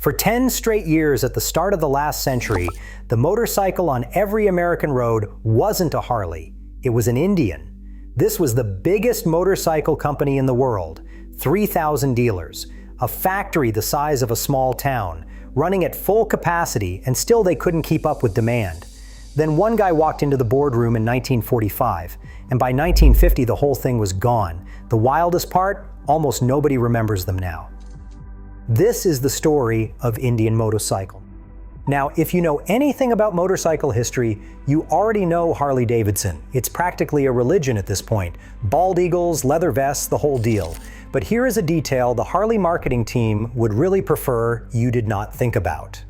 For 10 straight years at the start of the last century, the motorcycle on every American road wasn't a Harley, it was an Indian. This was the biggest motorcycle company in the world, 3,000 dealers, a factory the size of a small town, running at full capacity, and still they couldn't keep up with demand. Then one guy walked into the boardroom in 1945, and by 1950 the whole thing was gone. The wildest part? Almost nobody remembers them now. This is the story of Indian Motorcycle. Now, if you know anything about motorcycle history, you already know Harley-Davidson. It's practically a religion at this point. Bald eagles, leather vests, the whole deal. But here is a detail the Harley marketing team would really prefer you did not think about.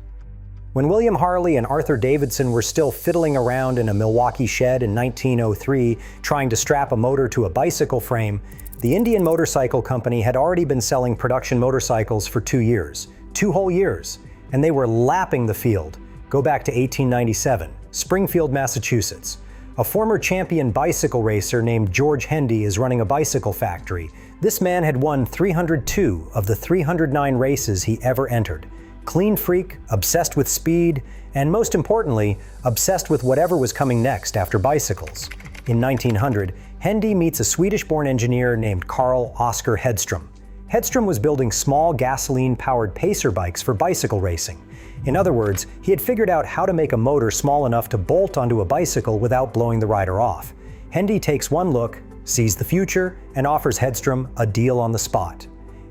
When William Harley and Arthur Davidson were still fiddling around in a Milwaukee shed in 1903 trying to strap a motor to a bicycle frame, the Indian Motorcycle Company had already been selling production motorcycles for 2 years, 2 whole years, and they were lapping the field. Go back to 1897, Springfield, Massachusetts. A former champion bicycle racer named George Hendy is running a bicycle factory. This man had won 302 of the 309 races he ever entered. Clean freak, obsessed with speed, and most importantly, obsessed with whatever was coming next after bicycles. In 1900, Hendy meets a Swedish-born engineer named Carl Oskar Hedström. Hedström was building small gasoline-powered pacer bikes for bicycle racing. In other words, he had figured out how to make a motor small enough to bolt onto a bicycle without blowing the rider off. Hendy takes one look, sees the future, and offers Hedström a deal on the spot.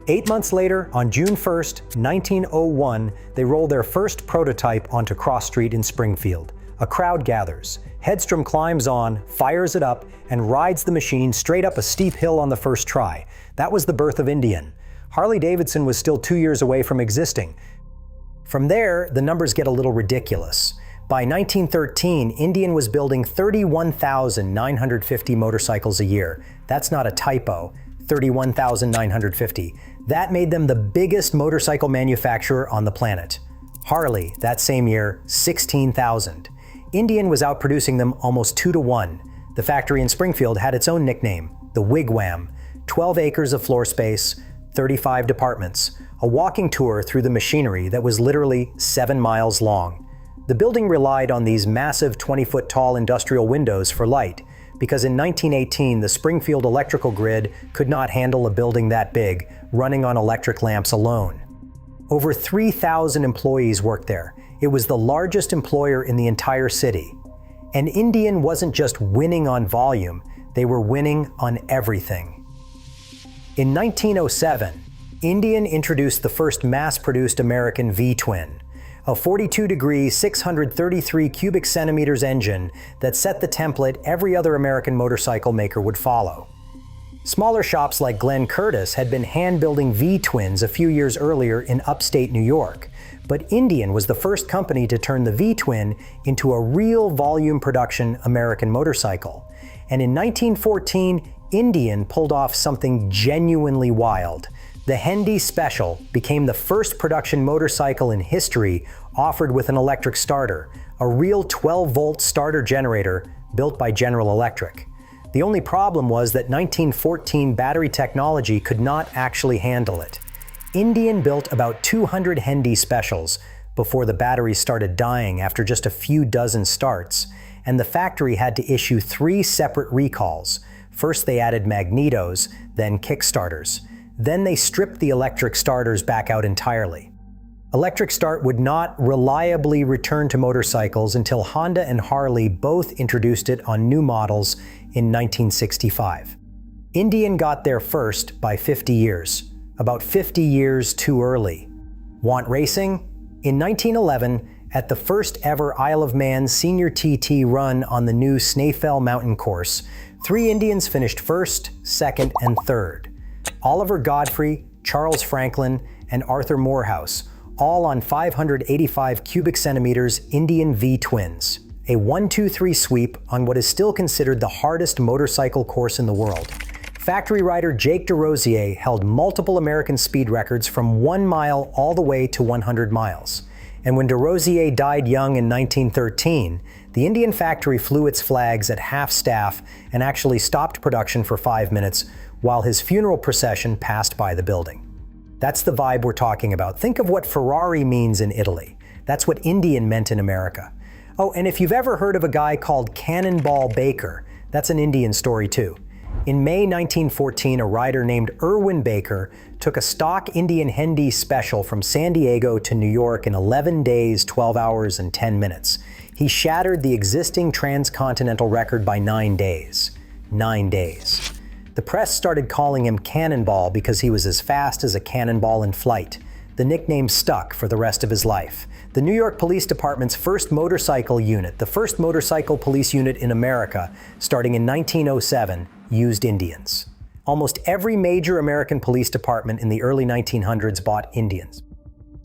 8 months later, on June 1st, 1901, they roll their first prototype onto Cross Street in Springfield. A crowd gathers. Hedström climbs on, fires it up, and rides the machine straight up a steep hill on the first try. That was the birth of Indian. Harley-Davidson was still 2 years away from existing. From there, the numbers get a little ridiculous. By 1913, Indian was building 31,950 motorcycles a year. That's not a typo, 31,950. That made them the biggest motorcycle manufacturer on the planet. Harley, that same year, 16,000. Indian was outproducing them almost 2 to 1. The factory in Springfield had its own nickname, the Wigwam. 12 acres of floor space, 35 departments, a walking tour through the machinery that was literally 7 miles long. The building relied on these massive 20-foot tall industrial windows for light, because in 1918 the Springfield electrical grid could not handle a building that big, running on electric lamps alone. Over 3,000 employees worked there. It was the largest employer in the entire city. And Indian wasn't just winning on volume, they were winning on everything. In 1907, Indian introduced the first mass-produced American V-twin, a 42-degree, 633 cubic centimeters engine that set the template every other American motorcycle maker would follow. Smaller shops like Glenn Curtis had been hand-building V-twins a few years earlier in upstate New York, but Indian was the first company to turn the V-twin into a real volume production American motorcycle. And in 1914, Indian pulled off something genuinely wild. The Hendy Special became the first production motorcycle in history offered with an electric starter, a real 12-volt starter generator built by General Electric. The only problem was that 1914 battery technology could not actually handle it. Indian built about 200 Hendy Specials before the batteries started dying after just a few dozen starts, and the factory had to issue 3 separate recalls. First they added magnetos, then kickstarters. Then they stripped the electric starters back out entirely. Electric start would not reliably return to motorcycles until Honda and Harley both introduced it on new models in 1965. Indian got there first by 50 years, about 50 years too early. Want racing? In 1911, at the first ever Isle of Man Senior TT run on the new Snaefell Mountain course, 3 Indians finished first, second, and third. Oliver Godfrey, Charles Franklin, and Arthur Morehouse, all on 585 cubic centimeters Indian V-twins. A 1-2-3 sweep on what is still considered the hardest motorcycle course in the world. Factory rider Jake DeRosier held multiple American speed records from 1 mile all the way to 100 miles. And when DeRosier died young in 1913, the Indian factory flew its flags at half-staff and actually stopped production for 5 minutes while his funeral procession passed by the building. That's the vibe we're talking about. Think of what Ferrari means in Italy. That's what Indian meant in America. Oh, and if you've ever heard of a guy called Cannonball Baker, that's an Indian story too. In May 1914, a rider named Irwin Baker took a stock Indian Hindi special from San Diego to New York in 11 days, 12 hours, and 10 minutes. He shattered the existing transcontinental record by 9 days. 9 days. The press started calling him Cannonball because he was as fast as a cannonball in flight. The nickname stuck for the rest of his life. The New York Police Department's first motorcycle unit, the first motorcycle police unit in America, starting in 1907, used Indians. Almost every major American police department in the early 1900s bought Indians.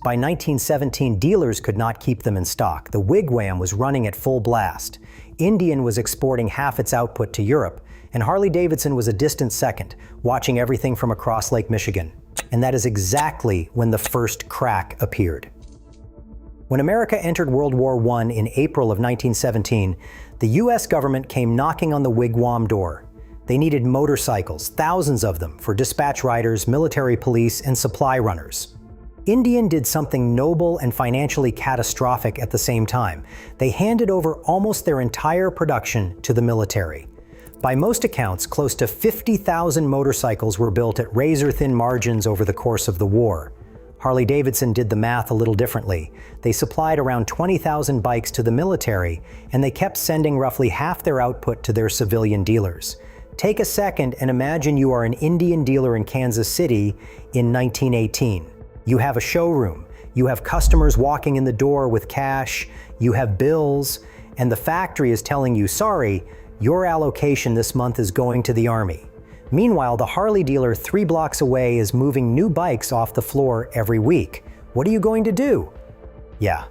By 1917, dealers could not keep them in stock. The Wigwam was running at full blast. Indian was exporting half its output to Europe, and Harley-Davidson was a distant second, watching everything from across Lake Michigan. And that is exactly when the first crack appeared. When America entered World War I in April of 1917, the US government came knocking on the Wigwam door. They needed motorcycles, thousands of them, for dispatch riders, military police, and supply runners. Indian did something noble and financially catastrophic at the same time. They handed over almost their entire production to the military. By most accounts, close to 50,000 motorcycles were built at razor-thin margins over the course of the war. Harley-Davidson did the math a little differently. They supplied around 20,000 bikes to the military, and they kept sending roughly half their output to their civilian dealers. Take a second and imagine you are an Indian dealer in Kansas City in 1918. You have a showroom, you have customers walking in the door with cash, you have bills, and the factory is telling you, sorry, your allocation this month is going to the Army. Meanwhile, the Harley dealer 3 blocks away is moving new bikes off the floor every week. What are you going to do? Yeah.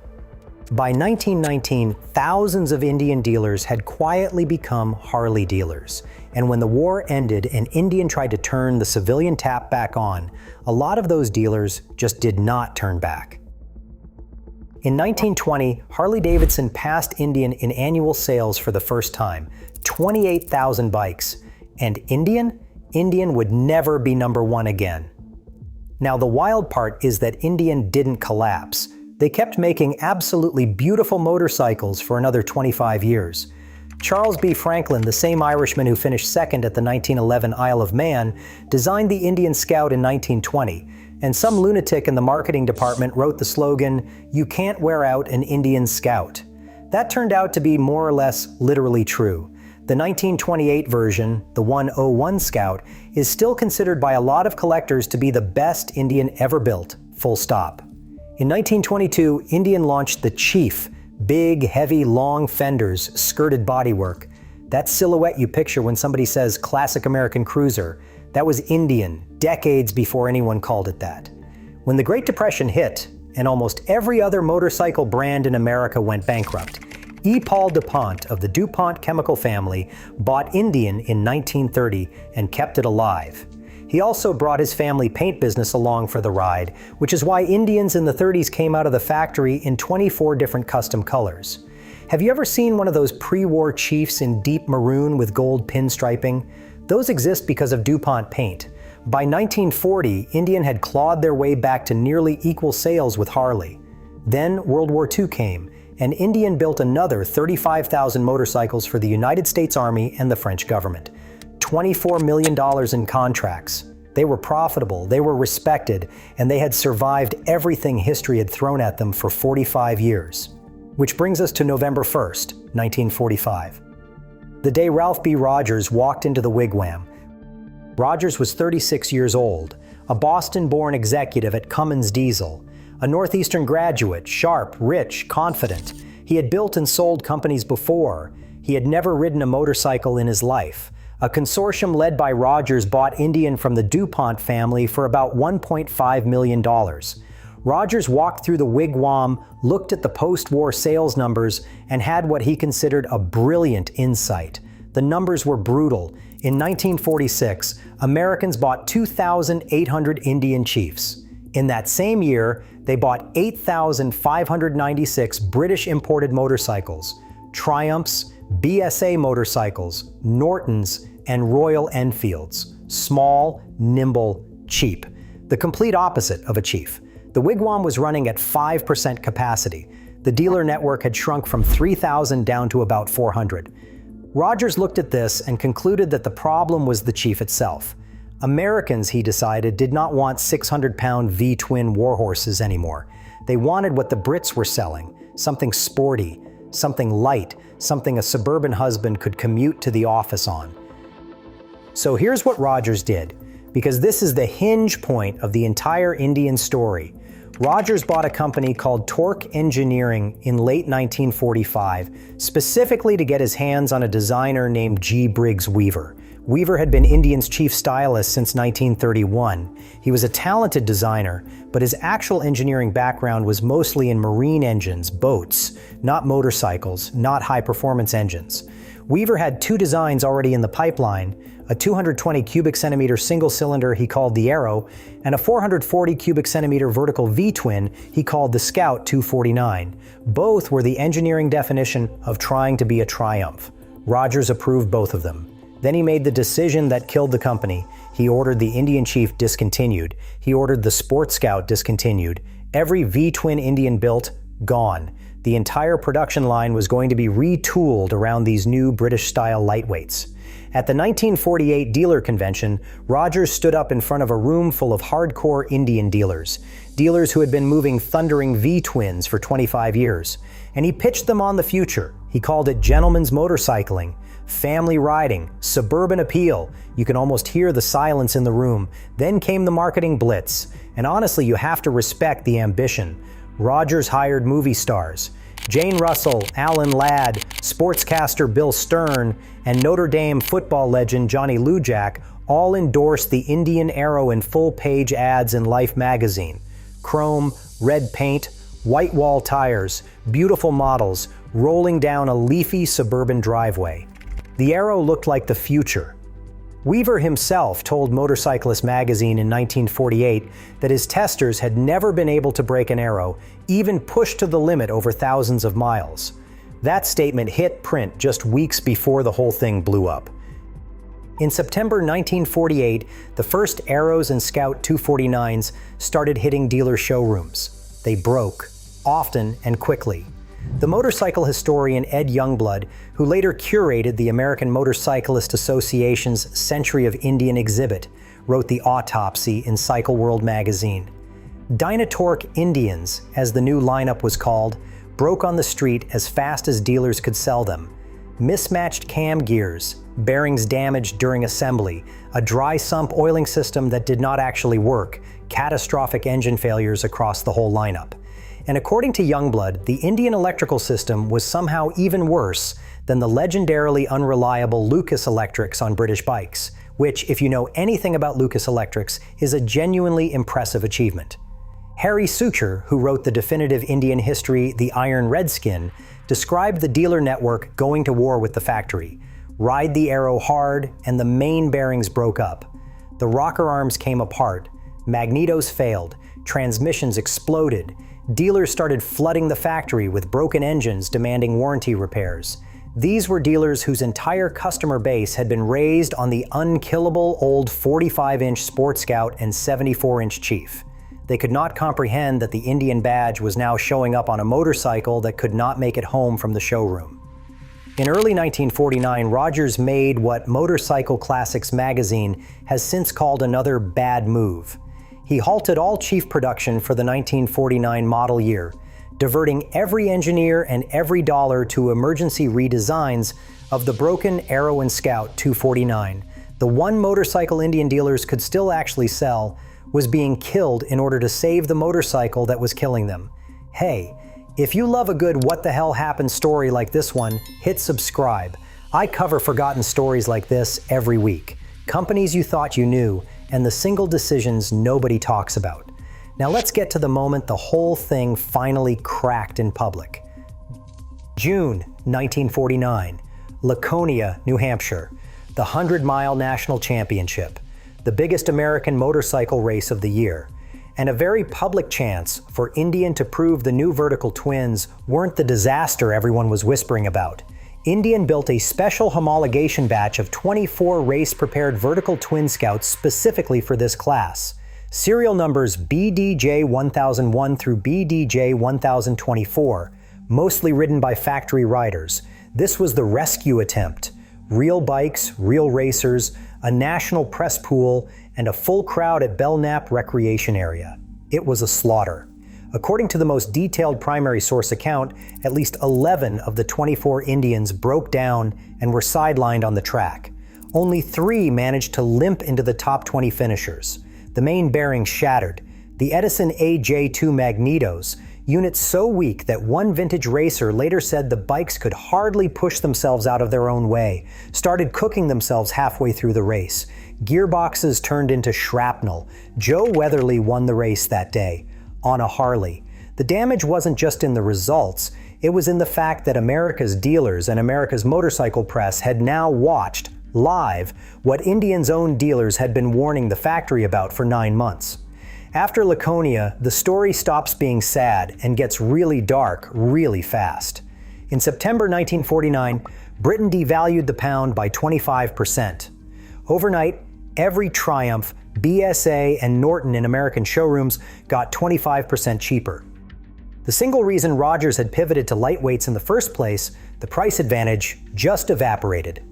By 1919, thousands of Indian dealers had quietly become Harley dealers. And when the war ended and Indian tried to turn the civilian tap back on, a lot of those dealers just did not turn back. In 1920, Harley-Davidson passed Indian in annual sales for the first time, 28,000 bikes. And Indian would never be number one again. Now, the wild part is that Indian didn't collapse. They kept making absolutely beautiful motorcycles for another 25 years. Charles B. Franklin, the same Irishman who finished second at the 1911 Isle of Man, designed the Indian Scout in 1920, and some lunatic in the marketing department wrote the slogan, "You can't wear out an Indian Scout." That turned out to be more or less literally true. The 1928 version, the 101 Scout, is still considered by a lot of collectors to be the best Indian ever built, full stop. In 1922, Indian launched the Chief, big, heavy, long fenders, skirted bodywork. That silhouette you picture when somebody says classic American cruiser, that was Indian, decades before anyone called it that. When the Great Depression hit, and almost every other motorcycle brand in America went bankrupt, E. Paul DuPont of the DuPont chemical family bought Indian in 1930 and kept it alive. He also brought his family paint business along for the ride, which is why Indians in the 30s came out of the factory in 24 different custom colors. Have you ever seen one of those pre-war Chiefs in deep maroon with gold pinstriping? Those exist because of DuPont paint. By 1940, Indian had clawed their way back to nearly equal sales with Harley. Then World War II came, and Indian built another 35,000 motorcycles for the United States Army and the French government. $24 million in contracts. They were profitable, they were respected, and they had survived everything history had thrown at them for 45 years. Which brings us to November 1st, 1945. The day Ralph B. Rogers walked into the Wigwam. Rogers was 36 years old, a Boston-born executive at Cummins Diesel, a Northeastern graduate, sharp, rich, confident. He had built and sold companies before. He had never ridden a motorcycle in his life. A consortium led by Rogers bought Indian from the DuPont family for about $1.5 million. Rogers walked through the Wigwam, looked at the post-war sales numbers, and had what he considered a brilliant insight. The numbers were brutal. In 1946, Americans bought 2,800 Indian Chiefs. In that same year, they bought 8,596 British imported motorcycles, Triumphs, BSA motorcycles, Nortons, and Royal Enfields. Small, nimble, cheap. The complete opposite of a chief. The Wigwam was running at 5% capacity. The dealer network had shrunk from 3,000 down to about 400. Rogers looked at this and concluded that the problem was the chief itself. Americans, he decided, did not want 600-pound V-twin warhorses anymore. They wanted what the Brits were selling, something sporty, something light, something a suburban husband could commute to the office on. So here's what Rogers did, because this is the hinge point of the entire Indian story. Rogers bought a company called Torque Engineering in late 1945, specifically to get his hands on a designer named G. Briggs Weaver. Weaver had been Indian's chief stylist since 1931. He was a talented designer, but his actual engineering background was mostly in marine engines, boats, not motorcycles, not high-performance engines. Weaver had two designs already in the pipeline, a 220 cubic centimeter single cylinder he called the Arrow, and a 440 cubic centimeter vertical V-twin he called the Scout 249. Both were the engineering definition of trying to be a Triumph. Rogers approved both of them. Then he made the decision that killed the company. He ordered the Indian Chief discontinued. He ordered the Sport Scout discontinued. Every V-twin Indian built, gone. The entire production line was going to be retooled around these new British-style lightweights. At the 1948 dealer convention, Rogers stood up in front of a room full of hardcore Indian dealers who had been moving thundering V-twins for 25 years. And he pitched them on the future. He called it gentleman's motorcycling, family riding, suburban appeal. You can almost hear the silence in the room. Then came the marketing blitz. And honestly, you have to respect the ambition. Rogers hired movie stars. Jane Russell, Alan Ladd, sportscaster Bill Stern, and Notre Dame football legend Johnny Lujack all endorsed the Indian Arrow in full-page ads in Life magazine. Chrome, red paint, white wall tires, beautiful models, rolling down a leafy suburban driveway. The Arrow looked like the future. Weaver himself told Motorcyclist magazine in 1948 that his testers had never been able to break an Arrow, even pushed to the limit over thousands of miles. That statement hit print just weeks before the whole thing blew up. In September 1948, the first Arrows and Scout 249s started hitting dealer showrooms. They broke, often and quickly. The motorcycle historian Ed Youngblood, who later curated the American Motorcyclist Association's Century of Indian exhibit, wrote the autopsy in Cycle World magazine. Dynatorque Indians, as the new lineup was called, broke on the street as fast as dealers could sell them. Mismatched cam gears, bearings damaged during assembly, a dry sump oiling system that did not actually work, catastrophic engine failures across the whole lineup. And according to Youngblood, the Indian electrical system was somehow even worse than the legendarily unreliable Lucas Electrics on British bikes, which, if you know anything about Lucas Electrics, is a genuinely impressive achievement. Harry Sucher, who wrote the definitive Indian history The Iron Redskin, described the dealer network going to war with the factory. Ride the Arrow hard, and the main bearings broke up. The rocker arms came apart, magnetos failed, transmissions exploded. Dealers started flooding the factory with broken engines demanding warranty repairs. These were dealers whose entire customer base had been raised on the unkillable old 45-inch Sport Scout and 74-inch Chief. They could not comprehend that the Indian badge was now showing up on a motorcycle that could not make it home from the showroom. In early 1949, Rogers made what Motorcycle Classics magazine has since called another bad move. He halted all Chief production for the 1949 model year, diverting every engineer and every dollar to emergency redesigns of the broken Arrow and Scout 249. The one motorcycle Indian dealers could still actually sell was being killed in order to save the motorcycle that was killing them. Hey, if you love a good what the hell happened story like this one, hit subscribe. I cover forgotten stories like this every week. Companies you thought you knew, and the single decisions nobody talks about. Now let's get to the moment the whole thing finally cracked in public. June 1949, Laconia, New Hampshire, the 100-mile national championship, the biggest American motorcycle race of the year, and a very public chance for Indian to prove the new vertical twins weren't the disaster everyone was whispering about. Indian built a special homologation batch of 24 race-prepared vertical twin Scouts specifically for this class. serial numbers BDJ1001 through BDJ1024, mostly ridden by factory riders. This was the rescue attempt. Real bikes, real racers, a national press pool, and a full crowd at Belknap Recreation Area. It was a slaughter. According to the most detailed primary source account, at least 11 of the 24 Indians broke down and were sidelined on the track. Only 3 managed to limp into the top 20 finishers. The main bearing shattered. The Edison AJ2 magnetos, units so weak that one vintage racer later said the bikes could hardly push themselves out of their own way, started cooking themselves halfway through the race. Gearboxes turned into shrapnel. Joe Weatherly won the race that day, on a Harley. The damage wasn't just in the results, it was in the fact that America's dealers and America's motorcycle press had now watched, live, what Indians' own dealers had been warning the factory about for 9 months. After Laconia, the story stops being sad and gets really dark really fast. In September 1949, Britain devalued the pound by 25%. Overnight, every Triumph, BSA, and Norton in American showrooms got 25% cheaper. The single reason Rogers had pivoted to lightweights in the first place, the price advantage, just evaporated.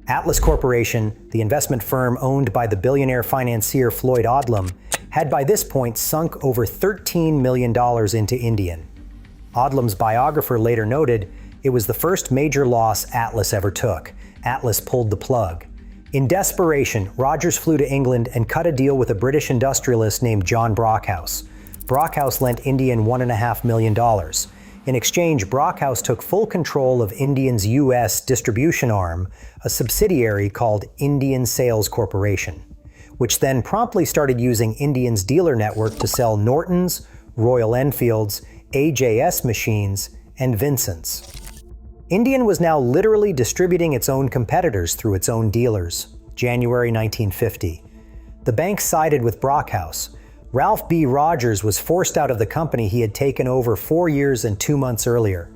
Atlas Corporation, the investment firm owned by the billionaire financier Floyd Odlum, had by this point sunk over $13 million into Indian. Odlum's biographer later noted, "It was the first major loss Atlas ever took. Atlas pulled the plug." In desperation, Rogers flew to England and cut a deal with a British industrialist named John Brockhouse. Brockhouse lent Indian $1.5 million. In exchange, Brockhouse took full control of Indian's U.S. distribution arm, a subsidiary called Indian Sales Corporation, which then promptly started using Indian's dealer network to sell Nortons, Royal Enfields, AJS machines, and Vincents. Indian was now literally distributing its own competitors through its own dealers. January 1950. The bank sided with Brockhouse. Ralph B. Rogers was forced out of the company he had taken over 4 years and 2 months earlier.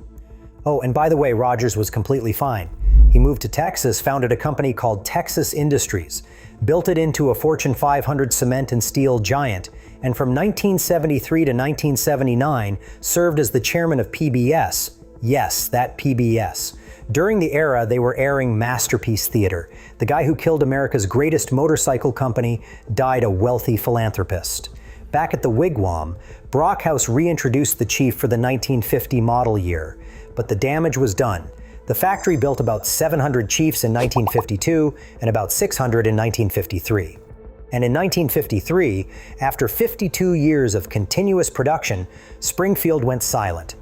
Oh, and by the way, Rogers was completely fine. He moved to Texas, founded a company called Texas Industries, built it into a Fortune 500 cement and steel giant, and from 1973 to 1979 served as the chairman of PBS. Yes, that PBS. During the era, they were airing Masterpiece Theater. The guy who killed America's greatest motorcycle company died a wealthy philanthropist. Back at the Wigwam, Brockhouse reintroduced the Chief for the 1950 model year, but the damage was done. The factory built about 700 Chiefs in 1952 and about 600 in 1953. And in 1953, after 52 years of continuous production, Springfield went silent.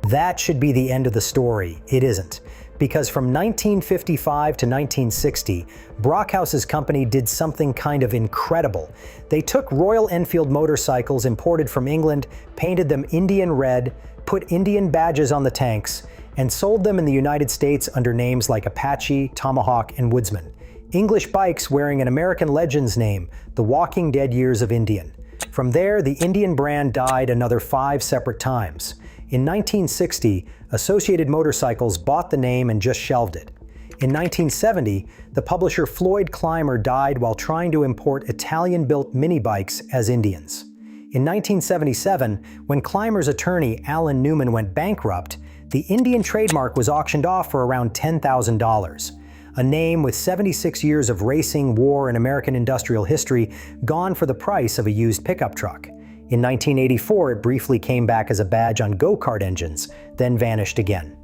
That should be the end of the story. It isn't. Because from 1955 to 1960, Brockhouse's company did something kind of incredible. They took Royal Enfield motorcycles imported from England, painted them Indian red, put Indian badges on the tanks, and sold them in the United States under names like Apache, Tomahawk, and Woodsman. English bikes wearing an American legend's name, The Walking Dead Years of Indian. From there, the Indian brand died another 5 separate times. In 1960, Associated Motorcycles bought the name and just shelved it. In 1970, the publisher Floyd Clymer died while trying to import Italian-built mini bikes as Indians. In 1977, when Clymer's attorney Alan Newman went bankrupt, the Indian trademark was auctioned off for around $10,000. A name with 76 years of racing, war, and American industrial history gone for the price of a used pickup truck. In 1984, it briefly came back as a badge on go-kart engines, then vanished again.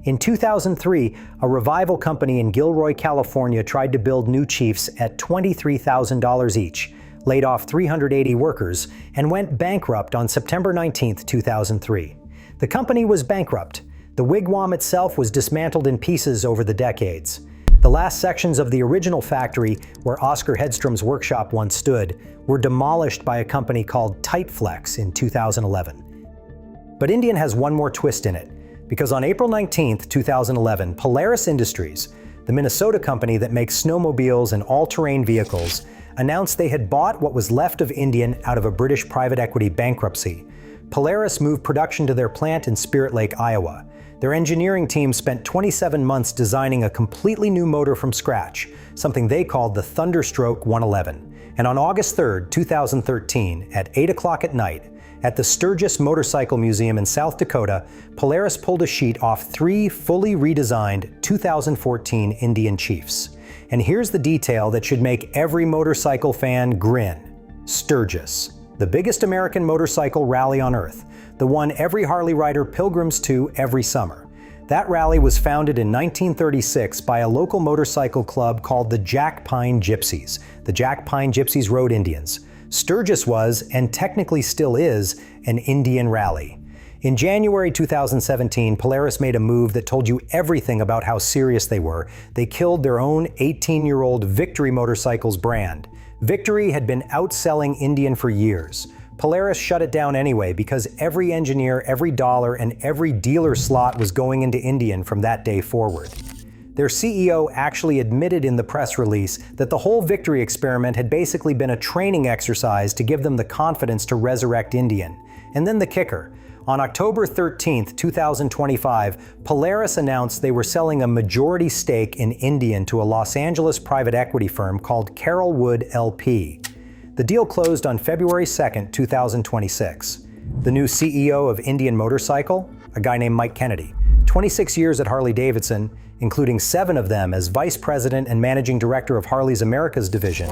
In 2003, a revival company in Gilroy, California tried to build new Chiefs at $23,000 each, laid off 380 workers, and went bankrupt on September 19, 2003. The company was bankrupt. The Wigwam itself was dismantled in pieces over the decades. The last sections of the original factory, where Oscar Hedstrom's workshop once stood, were demolished by a company called Tightflex in 2011. But Indian has one more twist in it, because on April 19, 2011, Polaris Industries, the Minnesota company that makes snowmobiles and all-terrain vehicles, announced they had bought what was left of Indian out of a British private equity bankruptcy. Polaris moved production to their plant in Spirit Lake, Iowa. Their engineering team spent 27 months designing a completely new motor from scratch, something they called the Thunderstroke 111. And on August 3, 2013, at 8 o'clock at night, at the Sturgis Motorcycle Museum in South Dakota, Polaris pulled a sheet off 3 fully redesigned 2014 Indian Chiefs. And here's the detail that should make every motorcycle fan grin. Sturgis, the biggest American motorcycle rally on earth, the one every Harley rider pilgrims to every summer. That rally was founded in 1936 by a local motorcycle club called the Jack Pine Gypsies. The Jack Pine Gypsies Road Indians. Sturgis was, and technically still is, an Indian rally. In January 2017, Polaris made a move that told you everything about how serious they were. They killed their own 18-year-old Victory Motorcycles brand. Victory had been outselling Indian for years. Polaris shut it down anyway because every engineer, every dollar, and every dealer slot was going into Indian from that day forward. Their CEO actually admitted in the press release that the whole Victory experiment had basically been a training exercise to give them the confidence to resurrect Indian. And then the kicker. On October 13, 2025, Polaris announced they were selling a majority stake in Indian to a Los Angeles private equity firm called Carrollwood LP. The deal closed on February 2, 2026. The new CEO of Indian Motorcycle, a guy named Mike Kennedy, 26 years at Harley-Davidson, including 7 of them as Vice President and Managing Director of Harley's Americas division,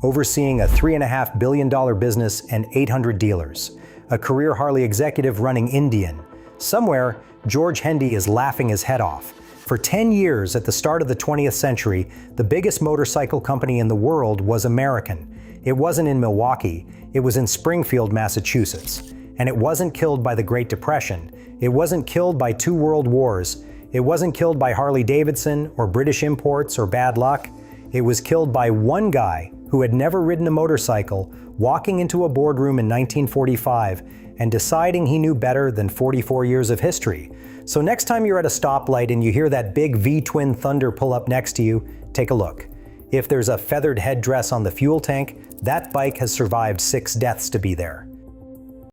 overseeing a $3.5 billion business and 800 dealers. A career Harley executive running Indian. Somewhere, George Hendy is laughing his head off. For 10 years at the start of the 20th century, the biggest motorcycle company in the world was American. It wasn't in Milwaukee, it was in Springfield, Massachusetts. And it wasn't killed by the Great Depression. It wasn't killed by 2 world wars. It wasn't killed by Harley-Davidson or British imports or bad luck. It was killed by one guy who had never ridden a motorcycle, walking into a boardroom in 1945 and deciding he knew better than 44 years of history. So next time you're at a stoplight and you hear that big V-twin Thunder pull up next to you, take a look. If there's a feathered headdress on the fuel tank, that bike has survived 6 deaths to be there.